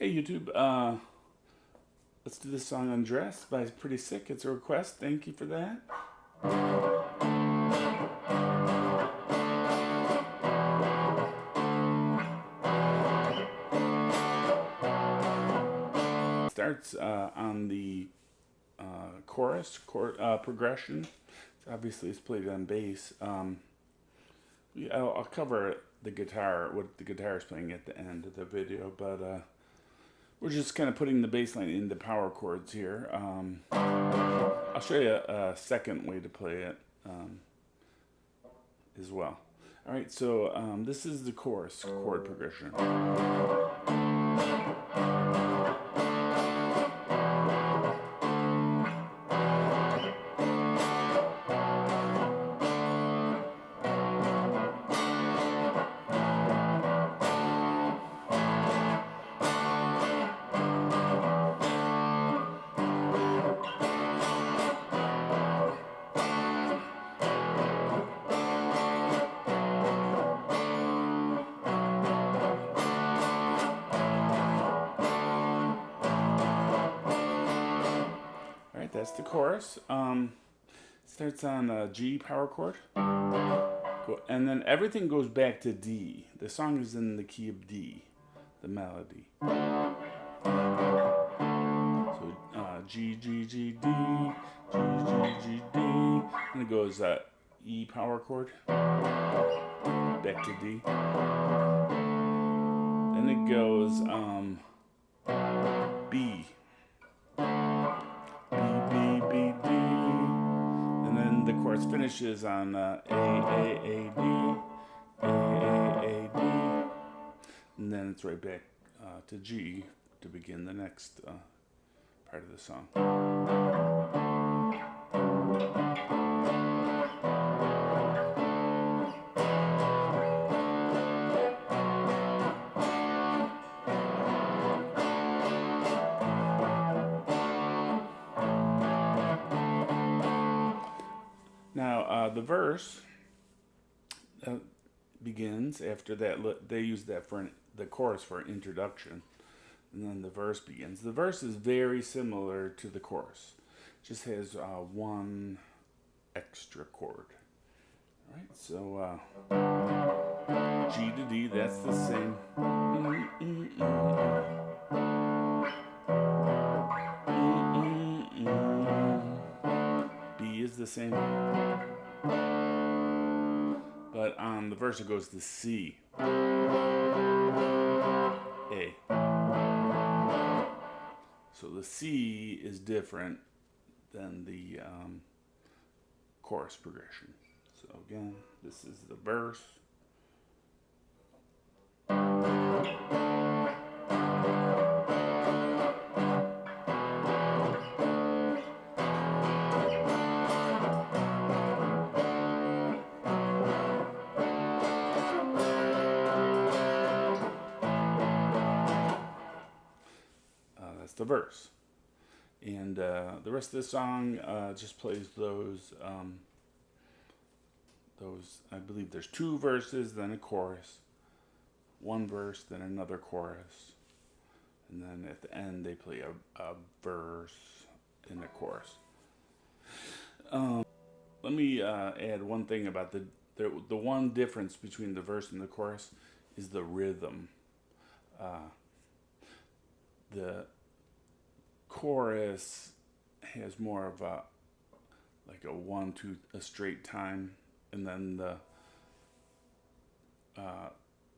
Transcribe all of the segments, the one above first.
Hey YouTube, let's do this song Undress by Pretty Sick. It's a request. Thank you for that. It starts on the chorus chord progression. Obviously, it's played on bass. I'll cover the guitar, what the guitar is playing at the end of the video, but we're just kind of putting the bass line into power chords here. I'll show you a second way to play it as well. All right, so this is the chorus chord progression. That's the chorus. Starts on a G power chord, and then everything goes back to D. The song is in the key of D, the melody. So G, G, G, D, G, G, G, D, and it goes E power chord, back to D. Then it goes B. The chorus finishes on A, D, and then it's right back to G to begin the next part of the song. Now, the verse begins after that. They use that for the chorus for introduction, and then the verse begins. The verse is very similar to the chorus, just has one extra chord. All right, so G to D, that's the same. Is the same, but on the verse it goes to C, A. So the C is different than the chorus progression. So again, this is the verse. The verse, and the rest of the song just plays those. I believe there's two verses, then a chorus, one verse, then another chorus, and then at the end they play a verse in the chorus. Let me add one thing about the one difference between the verse and the chorus is the rhythm. The chorus has more of a like a 1-2 a straight time, and then the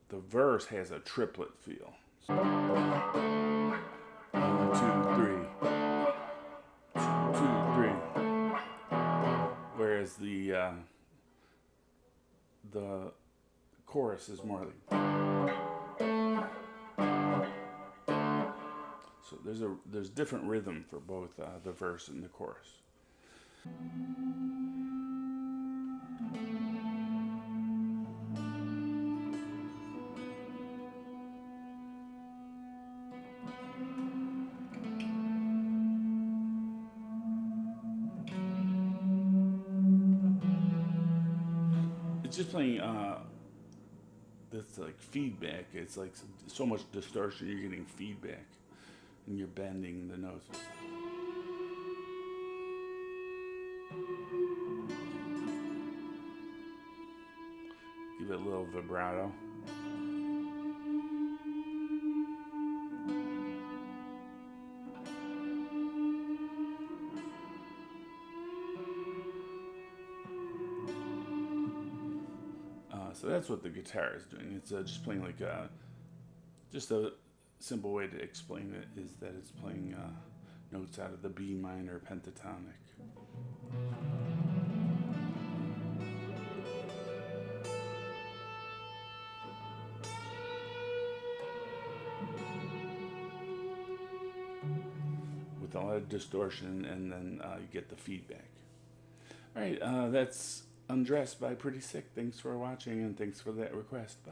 verse has a triplet feel. So 1, 2, 3, 2, 2, 3. Whereas the chorus is more like. So there's different rhythm for both the verse and the chorus. It's just playing that's like feedback. It's like so much distortion, you're getting feedback, and you're bending the notes. Give it a little vibrato. So that's what the guitar is doing. It's just playing like just a simple way to explain it is that it's playing notes out of the B minor pentatonic. With a lot of distortion, and then you get the feedback. All right, that's Undress by Pretty Sick. Thanks for watching, and thanks for that request. Bye.